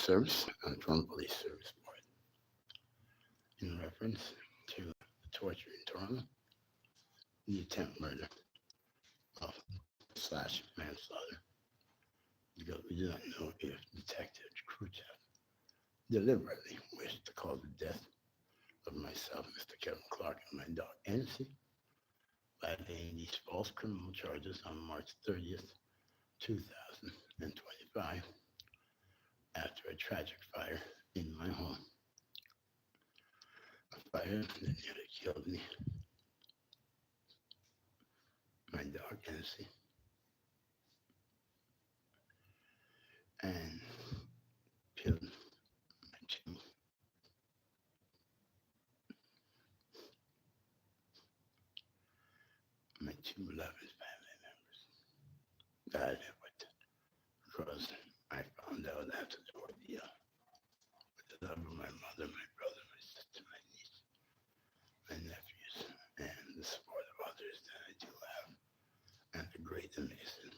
service on the Toronto Police Service Board in reference to the torture in Toronto, the attempt murder of slash manslaughter. Because we do not know if Detective Khrushchev deliberately wished to cause the death of myself, Mr. Kevin Clark, and my dog Nancy by laying these false criminal charges on March 30th, 2025, after a tragic fire in my home. A fire that nearly killed me, my dog Nancy, and killed my two beloved family members that I live with, because I found out after the ordeal with the love of my mother, my brother, my sister, my niece, my nephews, and the support of others that I do have, and the great, amazing,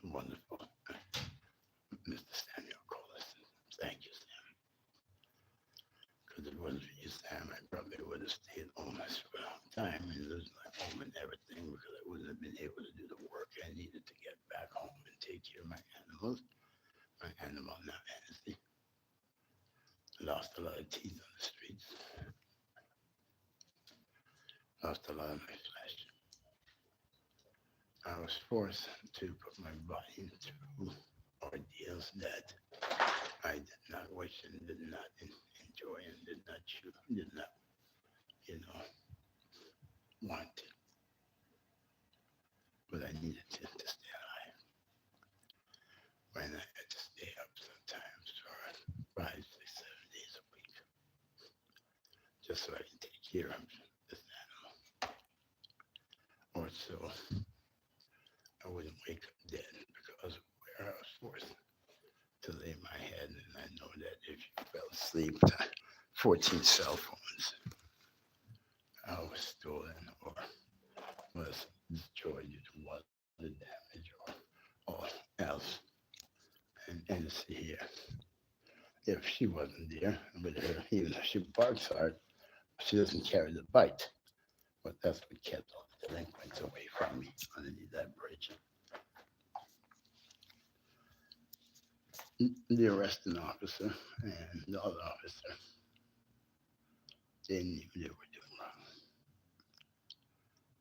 wonderful Mr. Samuel Collison. Thank you, Sam. Because if it wasn't for you, Sam, I probably would have stayed homeless for a long time and lose my home and everything, because I wouldn't have been able to do the work I needed to get back home and take care of my animals. My animal, now Nancy, lost a lot of teeth on the streets, lost a lot of my flesh. I was forced to put my body through ordeals that I did not wish and did not enjoy and did not choose, did not, want to. But I needed to stay alive. When I had to stay up sometimes for 5, 6, 7 days a week, just so I can take care of this animal. Or so I wouldn't wake up dead because of where I was forced to lay my head. And I know that if you fell asleep, 14 cell phones was stolen or was destroyed due to water damage or else. And see here, if she wasn't there with her, even if she barks hard, she doesn't carry the bite. But that's what kept all the delinquents away from me underneath that bridge. The arresting officer and the other officer, they knew they were doing wrong.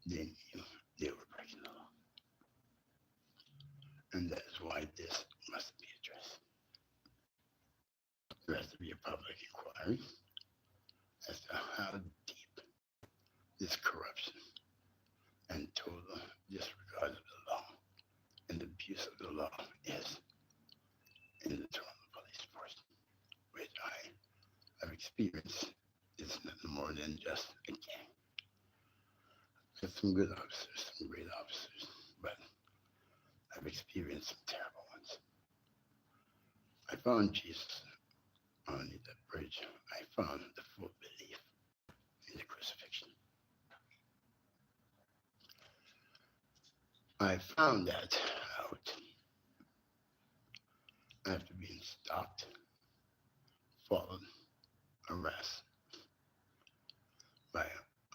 They knew they were breaking the law. And that is why this must be addressed. There has to be a public inquiry as to how deep this corruption and total disregard of the law and abuse of the law is in the Toronto Police Force, which I have experienced is nothing more than just a gang. There's some good officers, some great officers, but I've experienced some terrible ones. I found Jesus underneath that bridge. I found the full belief in the crucifixion. I found that out after being stalked, followed, harassed by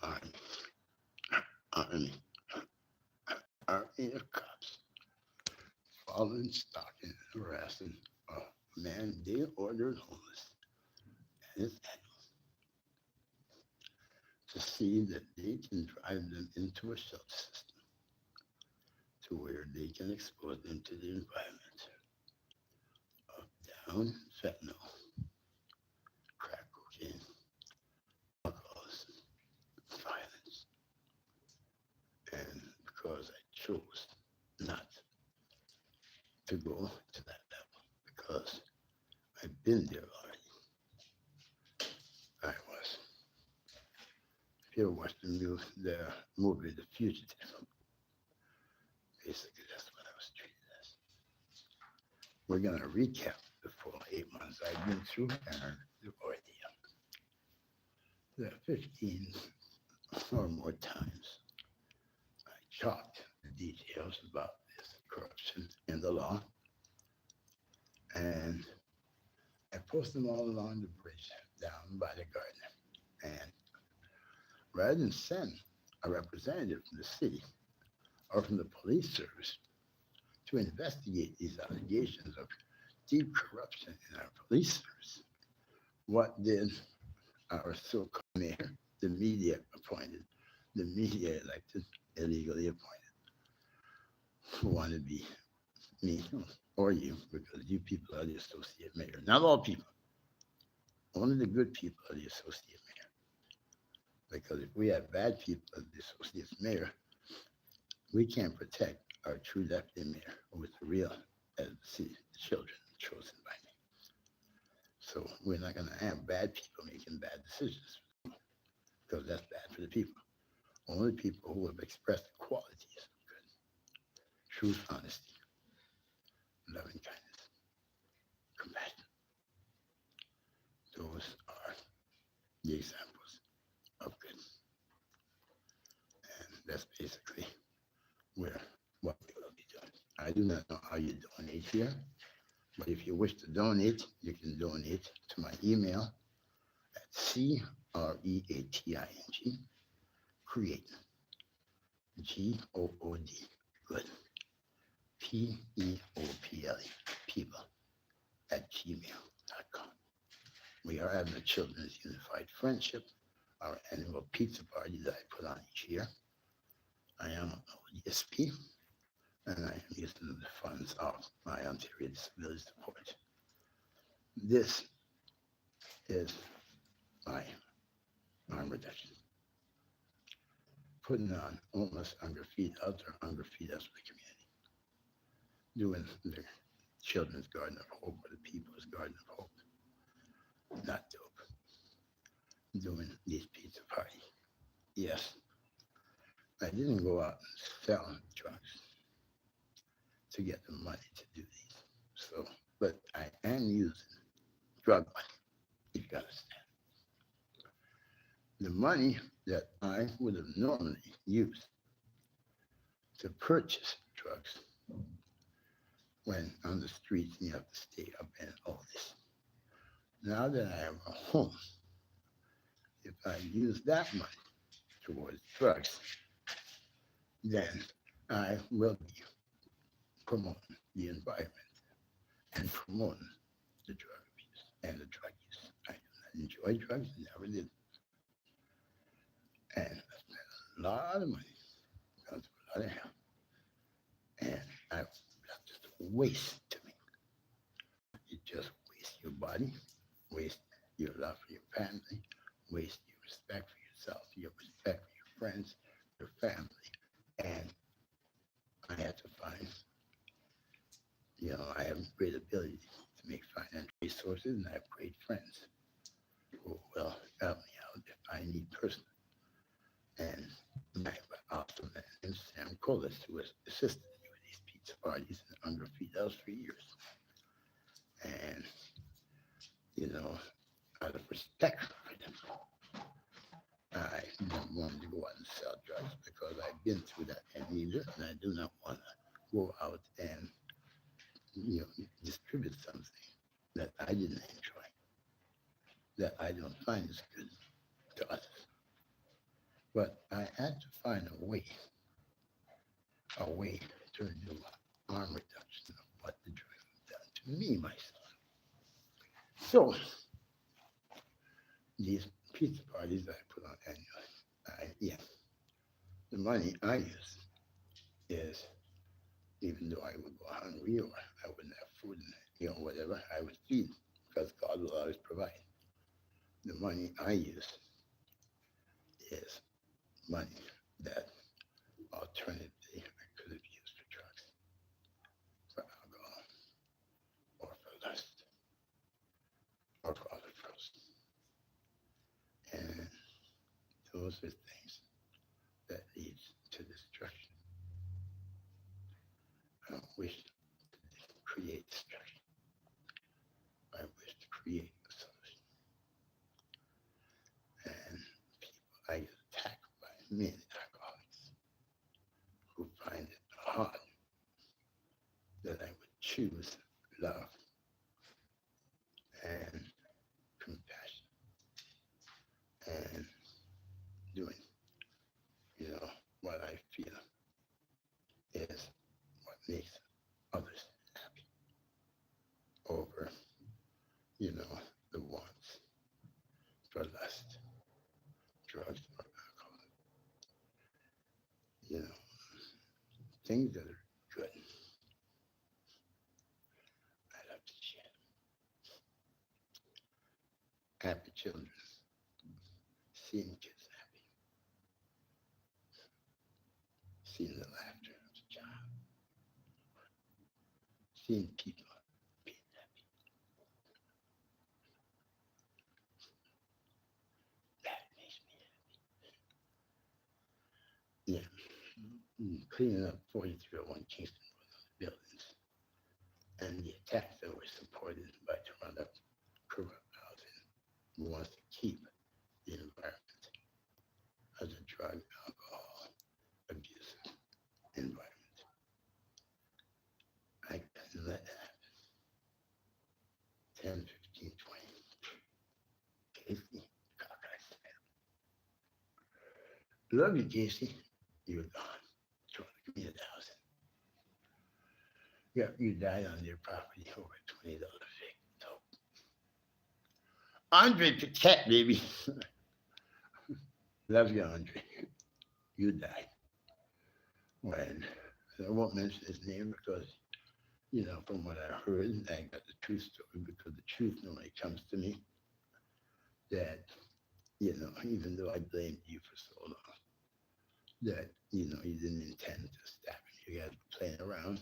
an army, army of cops, following, stalking, harassing a man they ordered homeless and his animals to see that they can drive them into a shelter system to where they can expose them to the environment of down fentanyl, crack cocaine, alcoholism, violence. And because I chose not to go to that level, because I've been there already. I was. If you ever watched the movie The Fugitive, basically that's what I was treated as. We're going to recap the full 8 months I've been through and the ordeal. The 15 or more times I talked the details about this corruption in the law, and I post them all along the bridge down by the garden. And rather than send a representative from the city or from the police service to investigate these allegations of deep corruption in our police service, what did our so-called mayor, the media appointed, the media elected, illegally appointed, who want to be me or you, because you people are the associate mayor. Not all people, only the good people are the associate mayor. Because if we have bad people as the associate mayor, we can't protect our true deputy mayor, who is the real city, the children chosen by me. So we're not going to have bad people making bad decisions, because that's bad for the people. Only people who have expressed the qualities of good, truth, honesty, loving kindness, compassion. Those are the examples of good. And that's basically what we will be doing. I do not know how you donate here, but if you wish to donate, you can donate to my email at CREATING, create, GOOD, good, PEOPLE, people, at gmail.com. We are having a Children's Unified Friendship, our annual pizza party that I put on each year. I am an ODSP, and I am using the funds of my Ontario Disability Support. This is my arm reduction. Putting on almost Hunger Feed Out or Hunger Feed Us for the community. Doing the Children's Garden of Hope or the People's Garden of Hope. Not dope. Doing these pizza parties. Yes, I didn't go out and sell drugs to get the money to do these. So, but I am using drug money. You understand. The money that I would have normally used to purchase drugs when on the streets and you have to stay up and all this. Now that I have a home, if I use that money towards drugs, then I will be promoting the environment and promoting the drug abuse and the drug use. I do not enjoy drugs, never did. And I spent a lot of money, gone through a lot of hell. And that's just a waste to me. You just waste your body, waste your love for your family, waste your respect for yourself, your respect for your friends, your family. And I had to find, I have great ability to make financial resources, and I have great friends who will help me out if I need personally. And my awesome man, Sam Collis, who has assisted me with these pizza parties and Hunger Feed Us for years. And, out of respect for them, I don't want to go out and sell drugs because I've been through that and neither, and I do not want to go out and, distribute something that I didn't enjoy, that I don't find is good to others. But I had to find a way to do harm reduction of what the drug has done to me, myself. So these pizza parties that I put on annually, the money I use is, even though I would go hungry or I wouldn't have food, and, whatever, I would feed because God will always provide. The money I use is money that alternatively I could have used for drugs, for alcohol, or for lust, or for other drugs. And those are things that lead to destruction. I don't wish to create destruction. I wish to create a solution. And people I get attacked by many alcoholics who find it hard that I would choose love and you know, the wants for lust, drugs, or alcohol, you know, things that are good. I love to share. Happy children, seeing kids happy, seeing the laughter of the child, seeing people being happy. That makes me happy. Yeah. Cleaning up 4301 Kingston buildings and the attacks that were supported by Toronto corrupt housing who wants to keep the environment as a drug, alcohol, abusive environment. I couldn't let that happen. 10, 15, 20. Casey, cockeyed Sam. Love you, Casey. You're gone. Trying to give me $1,000. Yeah, you died on your property over $20 fee. So, Andre Paquette, baby. Love you, Andre. You died. When I won't mention his name because, from what I heard, I got the true story because the truth normally comes to me that, even though I blamed you for so long, that, you didn't intend to stab him. You guys were playing around.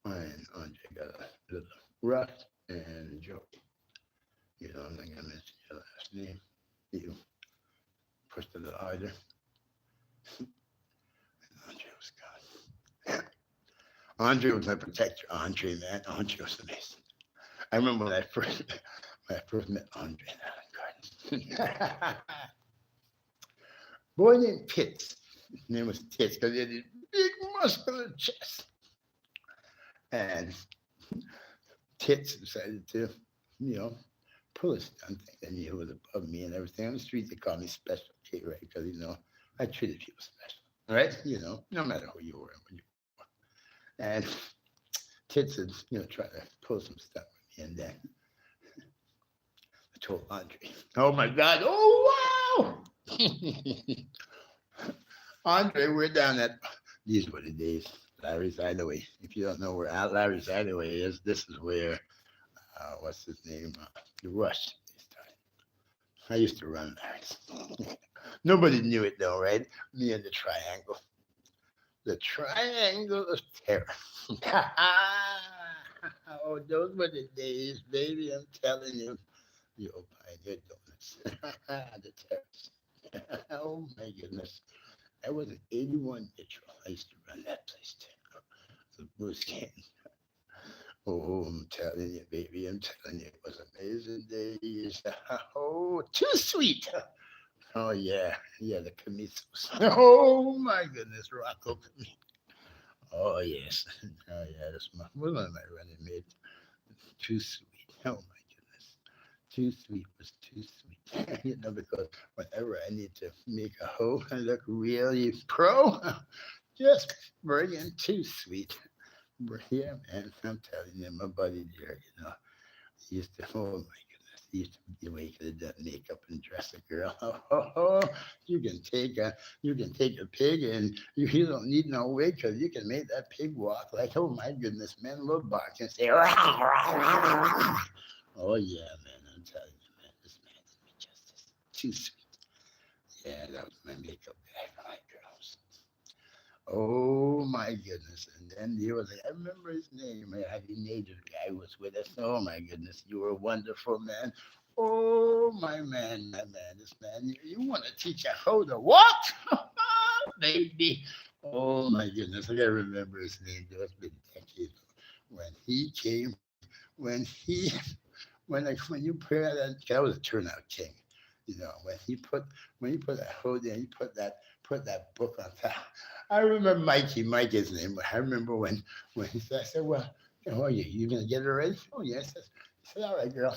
And Andre got a little rough and joke. I'm not going to mention your last name. You pushed a little harder. And Andre was gone. Andre was my protector. Andre, man. Andre was amazing. I remember when I first met Andre in Island Gardens. Boy named Tits. His name was Tits because he had this big muscular chest. And Tits decided to, pull a stunt thing. And he was above me and everything. On the street, they called me Special K, right? Because, I treated people special, right? No matter who you were and when you were. And Tits would, try to pull some stuff with me. And then I told Andre, oh my God, oh wow! Andre, we're down at, these were the days, Larry's Hideaway. If you don't know where Larry's Hideaway is, this is where, what's his name? The Rush. I used to run Larry's. Nobody knew it though, right? Me and the Triangle. The Triangle of Terror. Oh, those were the days, baby. I'm telling you. You Pioneer Donuts. The terrace. Oh my goodness. I was an 81 Mitchell. I used to run that place too. The Bruce Canton. Oh, I'm telling you, baby. I'm telling you, it was amazing days. Oh, too sweet. Oh yeah, yeah, the Camisos. Oh my goodness, Rocco Camito. Oh yes. Oh yeah, that's one of my running mates. Too sweet. Oh my goodness. Too sweet was too sweet. Because whenever I need to make a hoe and look really pro, just bring in too sweet. Yeah, man, I'm telling you, my buddy there, he used to, oh my goodness, he used to be the way he could have done makeup and dress a girl. Oh, you can take a pig and you don't need no wig because you can make that pig walk like, oh my goodness, man, little bark and say, oh yeah, man, I'm telling you, man, this man did me justice. Too sweet. Yeah, that was my makeup guy for my girls. Oh my goodness. And then he was like, I remember his name. A happy native guy was with us. Oh my goodness. You were a wonderful man. Oh my man, this man. You want to teach a hoe to walk? Baby. Oh my goodness. I gotta remember his name. It's been decades. When he came, when he when you put that was a turnout king. When he put that hoe there, he put that book on top. I remember Mikey's name. I remember when he said, I said, well, how are you? You gonna get it ready? Oh yes. I said, all right, girl,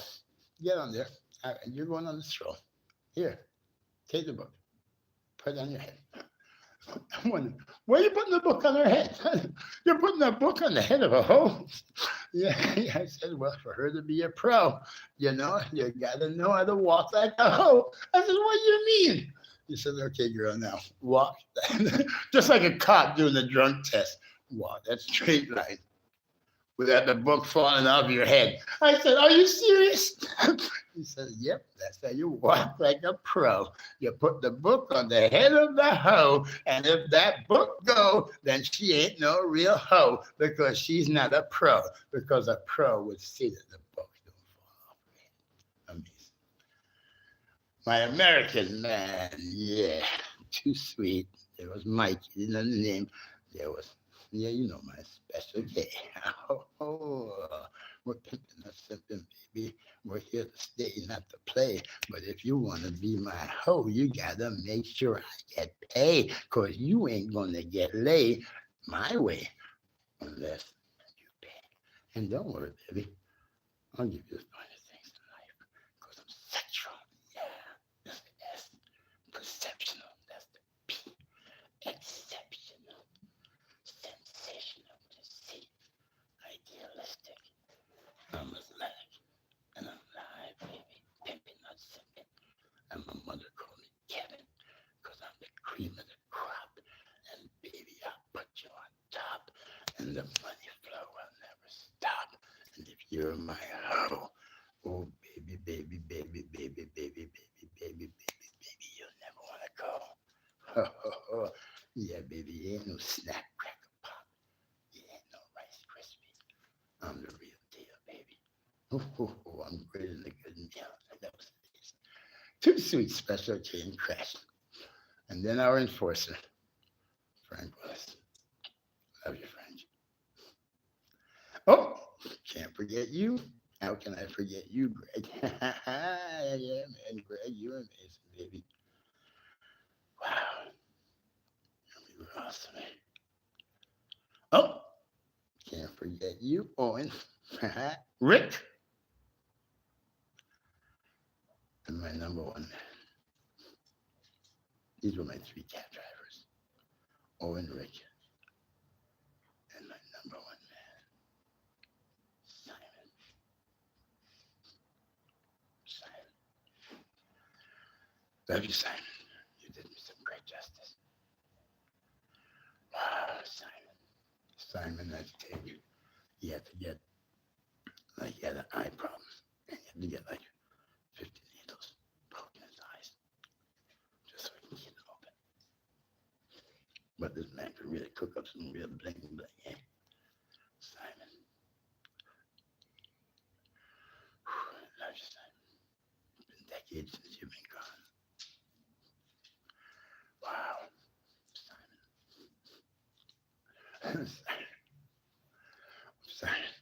get on there. All right, you're going on the stroll. Here, take the book, put it on your head. I wonder, why are you putting the book on her head? You're putting a book on the head of a hoe? Yeah, I said, well, for her to be a pro, you got to know how to walk like a hoe. I said, what do you mean? He said, okay, girl, now walk. Just like a cop doing the drunk test. Walk that straight line without the book falling off your head. I said, are you serious? He said, yep, that's how you walk like a pro. You put the book on the head of the hoe, and if that book go, then she ain't no real hoe because she's not a pro, because a pro would see that the book don't fall off her head. Amazing. My American man, yeah, too sweet. There was Mike, he didn't know the name. There was my special K. Oh, we're pimping us simping, baby. We're here to stay, not to play. But if you want to be my hoe, you got to make sure I get paid, because you ain't going to get laid my way unless you pay. And don't worry, baby. I'll give you the finest things in life, because I'm sexual. Yeah, that's the S. Perceptional. That's the P. Exceptional. Sensational to see, idealistic. I'm athletic, and I'm live, baby, pimping, not simping. And my mother called me Kevin, because I'm the cream of the crop. And baby, I'll put you on top, and the money flow will never stop. And if you're my hoe, oh baby, baby, baby, baby, baby, baby, baby, baby, baby, you'll never want to go. Yeah, baby, you ain't no snack cracker pop. You ain't no Rice Krispies. I'm the real deal, baby. I'm greater than a good meal. That was amazing. Too sweet, special chain crash. And then our enforcer, Frank Willis. Love you, Frank. Oh, can't forget you. How can I forget you, Greg? Yeah, man, Greg, you're amazing, baby. Wow. You were awesome. Oh, can't forget you, Owen. Rick. And my number one man. These were my three cab drivers. Owen, Rick, and my number one man, Simon. Simon. Love you, Simon. You did me some great justice. Wow, Simon. Simon, I tell you, he had to get, like, he had an eye problem. And he had to get, like, 50 needles poked in his eyes just so he can keep them open. But this man could really cook up some real bling bling, eh? Simon. Love you, Simon. It's been decades since you've been gone. Wow, Simon. Simon.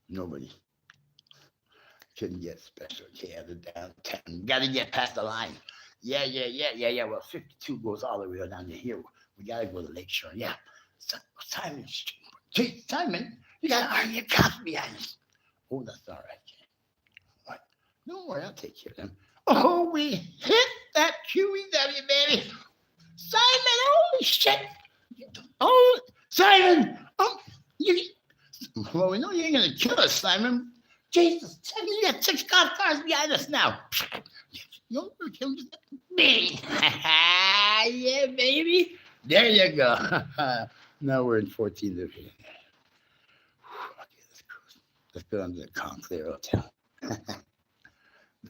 Nobody can get special K out of downtown. Got to get past the line. Yeah. Well, 52 goes all the way down to here. We got to go to Lakeshore. Yeah. Simon, Simon, you got to argue your cops behind us. Oh, that's all right, Jay. What? Don't worry, I'll take care of them. Oh, we hit that QEW, baby. Simon, holy shit. Oh, Simon. Oh, well, we know you ain't going to kill us, Simon. Jesus, you got 6 cop cars behind us now. You're going to kill me. Yeah, baby. There you go. Now we're in 14th Division. Okay, let's cruise. Let's go under the Conclair Hotel. The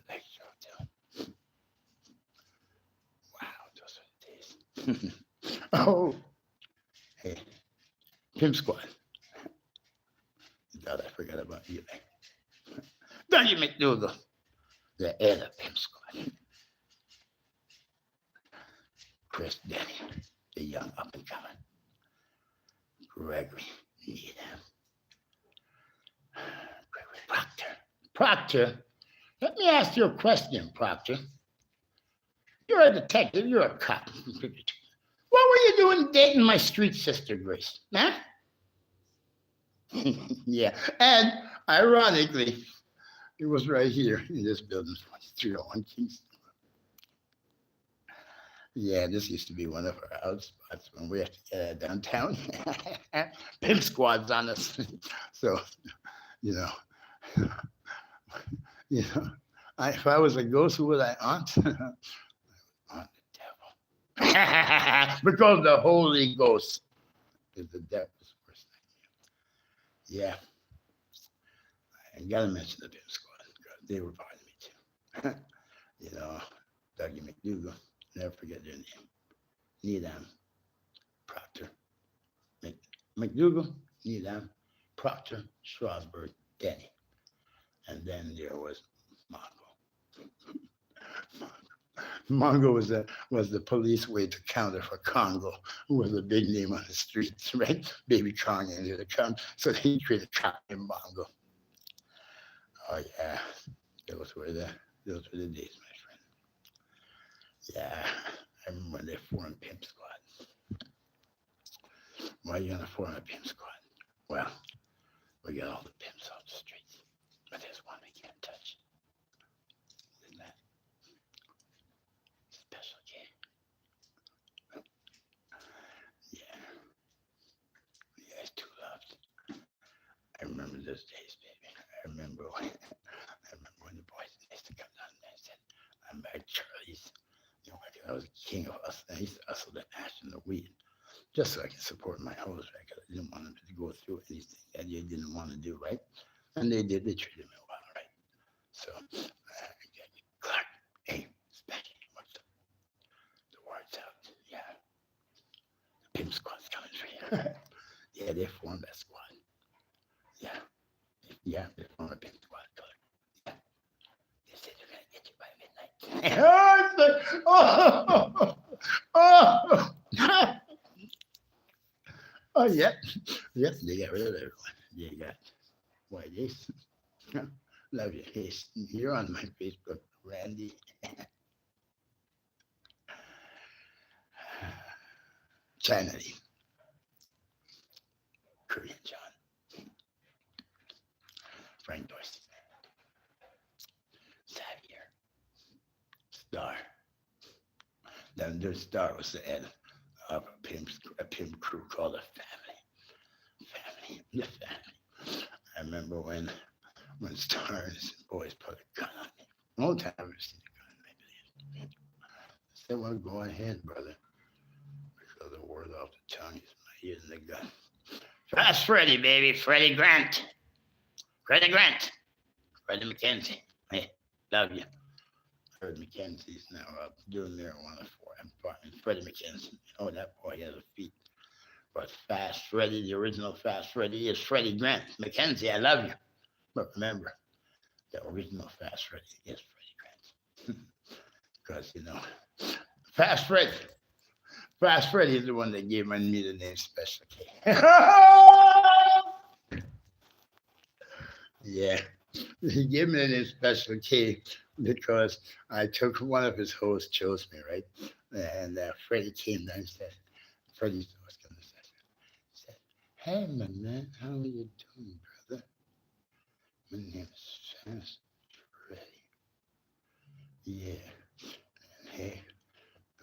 Lakeshore Hotel. Wow, those are the days. Oh, hey, Pimp Squad. God, I forgot about you. Dougie McDougal, the head of Pimp Squad. Chris Denny, the young up and coming. Gregory Needham. Gregory Proctor, let me ask you a question, Proctor. You're a detective, you're a cop. What were you doing dating my street sister, Grace? Huh? Yeah, and ironically, it was right here in this building, 301 Kingston. Yeah, this used to be one of our out spots when we had to get out of downtown. Pimp squads on us. So, you know, you know, if I was a ghost, who would I aunt? Aunt the devil. Because the Holy Ghost is the devil's worst nightmare. Yeah, I gotta mention the Pimp Squad. They were part of me too. You know, Dougie McDougal, never forget their name. Needham, Proctor, McDougal, Needham, Proctor, Strasburg, Denny. And then there was Mongo. Mongo was the police way to counter for Congo, who was a big name on the streets, right? Baby Kong into the come. So he created Cop and Mongo. Oh yeah, those were the those were the days, my friend. Yeah, I remember when they formed Pimp Squad. Why are you gonna form a Pimp Squad? Well, we got all the pimps off the streets, but there's one we can't touch. Isn't that special K? Yeah, yeah, it's too loved. I remember those days, baby. I remember when the boys used to come down there and said, "I'm back, Charlie's." You know, I was the king of hustling. I used to hustle the ash and the weed just so I could support my hoes, right? Because I didn't want them to go through anything that they didn't want to do, right? And they did. They treated me well, right? So, Clark, hey, Spanky, what's the word's out? Yeah, the pimp squad's coming for you. Yeah, they formed that squad. Yeah, yeah, they formed a pimp squad, Clark. Yeah, they said they're gonna get you by midnight. Oh, oh, oh, yeah, yep, they got rid of everyone. They got White Ace. Love you. Hey, you're on my Facebook, Randy. China, Korean John, Frank Dorsey, Xavier, Star. Then their Star was the head of a pimp crew called a family. The family. I remember when Star and his boys put a gun on me. Long time I've seen a gun, I believe. I said, well, go ahead, brother. Because the word off the tongue is not using the gun. Fast Freddy, baby. Freddie Grant. Freddie Grant. Freddie McKenzie. Hey, love you. I heard McKenzie's now doing marijuana for him. Freddie McKenzie. Oh, that boy has a feet. But Fast Freddy, the original Fast Freddy, is Freddie Grant. McKenzie, I love you. But remember, the original Fast Freddy is Freddie Grant. Because, Fast Freddy. Fast Freddy is the one that gave me the name Special K. Yeah. He gave me the name Special K because I took one of his hosts, chose me, right? And Freddie came down and Freddie's always coming to said, hey, my man, how are you doing, brother? My name is Fast Freddy. Yeah. And hey,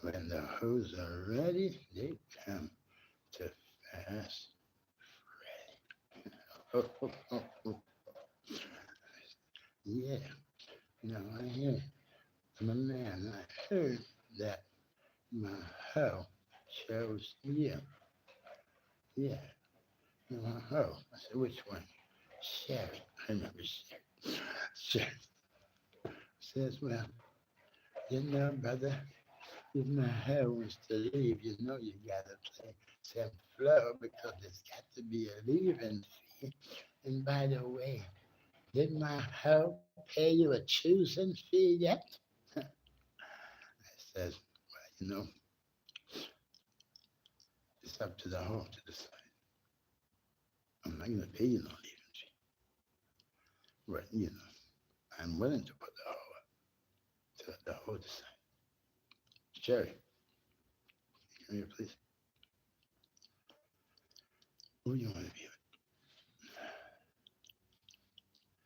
when the hoes are ready, they come to Fast Freddy. Oh, oh, oh, oh. Yeah. I hear my man. I heard that my hoe chose you. Yeah. My hoe. I said, which one? Sherry. I remember Sherry. Sherry says, well, brother, if my hoe wants to leave, you gotta play some flow because there's got to be a leaving fee. And by the way, did my hoe pay you a choosing fee yet? I said, well, it's up to the hoe to decide. I'm not going to pay you no leaving fee. But, I'm willing to put the hoe up to let the hoe decide. Sherry, come here, please. Who do you want to be with? I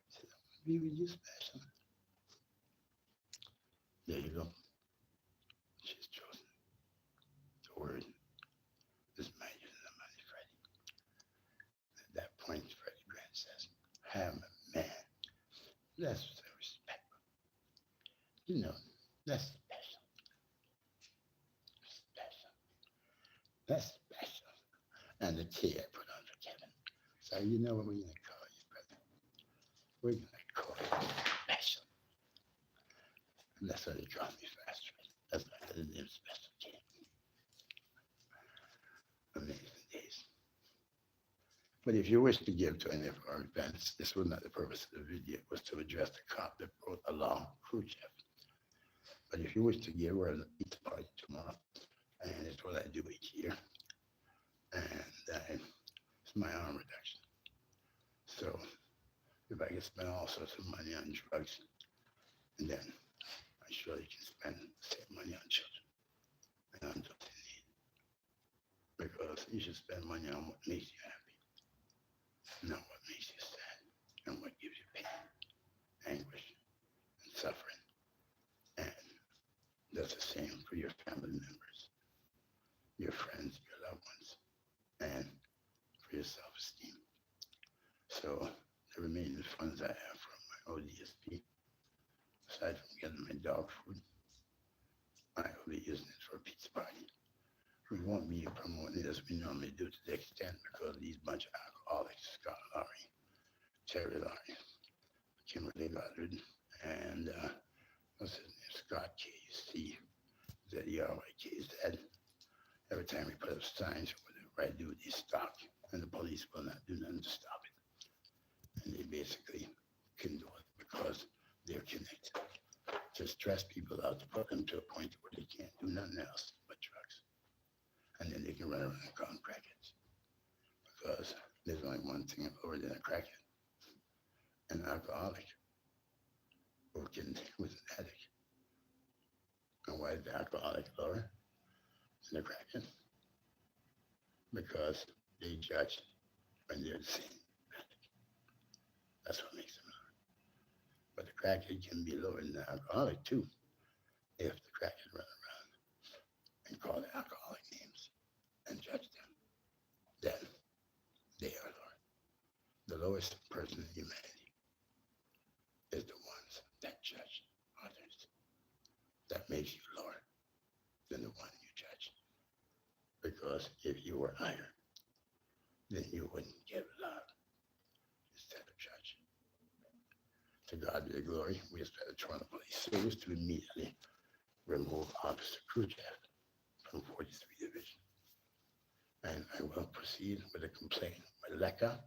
said, I want to be with you, Special. There you go. She's chosen. have a man. That's respect. You know, that's special. Special. That's special. And the T I put on for Kevin. So you know what we're gonna call you, brother? We're gonna call you special. And that's how they draw me fast. That's why the name special K. Amazing days. But if you wish to give to any of our events, this was not the purpose of the video. It was to address the cop that brought along Khrushchev. But if you wish to give, we're at the pizza party tomorrow, and it's what I do each year. And it's my arm reduction. So if I can spend all sorts of money on drugs, and then I surely can save money on children and on those in need. Because you should spend money on what makes you happy, not what makes you sad, and what gives you pain, anguish, and suffering. And that's the same for your family members, your friends, your loved ones, and for your self-esteem. So the remaining funds I have from my ODSP, aside from getting my dog food, I will be using it for a pizza party. We won't be promoting it as we normally do to the extent because these bunch of alcoholics, Scott Laurie, Terry Laurie, Kimberly Goddard, and what's his name, Scott KC, ZERYKZ. Every time we put up signs for whatever I do, they stop, and the police will not do nothing to stop it. And they basically can do it because they're connected to stress people out to put them to a point where they can't do nothing else but drugs. And then they can run around and call them crackheads. Because there's only one thing lower than a crackhead, an alcoholic, working with an addict. And why is the alcoholic lower than the crackhead? Because they judge when they're the same addict. That's what makes them lower. But the crackhead can be lower than the alcoholic too, if the crackhead run around and call the alcoholic names and judge them. Then they are lower. The lowest person in humanity is the ones that judge others. That makes you lower than the one you judge. Because if you were higher, then you wouldn't give love instead of judge. To God be the glory. We expect the Toronto Police Service to immediately remove Officer Khrushchev from 43 Division. And I will proceed with a complaint with LECA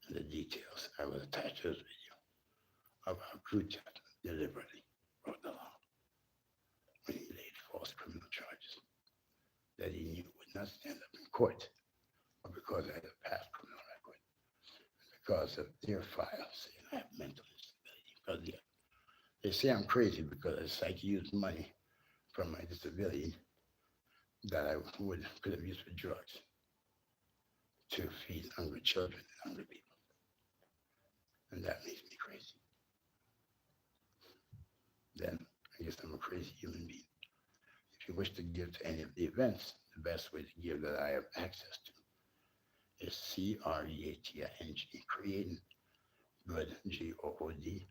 and the details I will attach to this video of how Khrushchev deliberately broke the law when he laid false criminal charges that he knew would not stand up in court, but because I had a past criminal record, because of their file saying I have mental instability. Because they say I'm crazy because I decided to use money from my disability that I could have used for drugs to feed hungry children and hungry people. And that makes me crazy. Then I guess I'm a crazy human being. If you wish to give to any of the events, the best way to give that I have access to is CREATING, creating good, GOOD,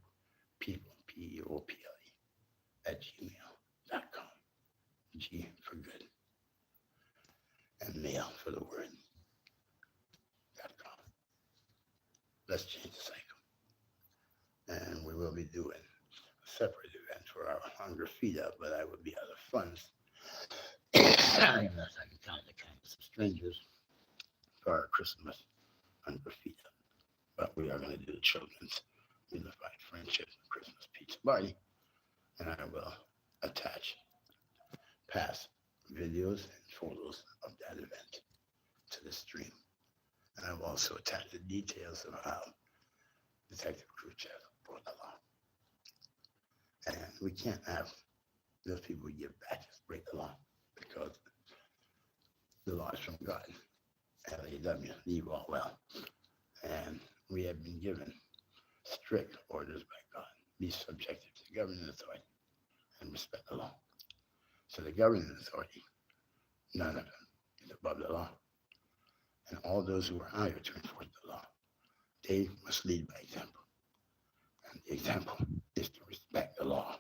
people, PEOPLE, at gmail.com. G for good, and mail for the word.com. Let's change the cycle. And we will be doing a separate event for our hunger feed up, but I will be out of funds unless I can count the kindness of strangers for our Christmas hunger feed up. But we are going to do the children's unified friendship Christmas pizza party, and I will attach past videos and photos of that event to the stream. And I've also attached the details of how Detective Khrushchev brought the law. And we can't have those people who give badges break the law because the law is from God. LAW, leave all well. And we have been given strict orders by God. Be subjected to the governing authority and respect the law. So the governing authority, none of them is above the law. And all those who are hired to enforce the law, they must lead by example. And the example is to respect the law.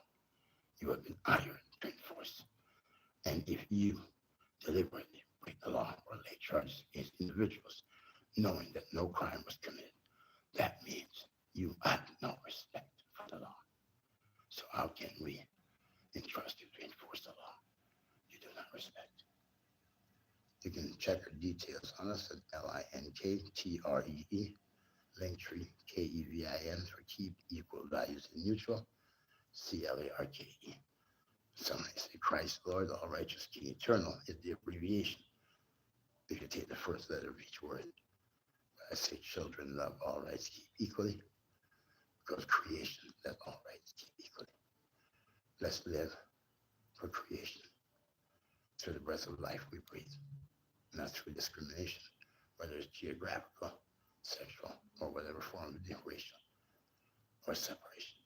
You have been hired to enforce. And if you deliberately break the law or lay charges against individuals, knowing that no crime was committed, that means you have no respect for the law. So how can we entrust you to enforce the law you do not respect? You can check our details on us at linkttree, Linktree, KEVIN for keep equal values in neutral, CLARKE. Some may say Christ, Lord, all righteous, King eternal is the abbreviation. If you take the first letter of each word, I say children love all rights keep equally, because creation let all rights keep equally. Let's live for creation through the breath of life we breathe, not through discrimination, whether it's geographical, sexual, or whatever form of racial or separation.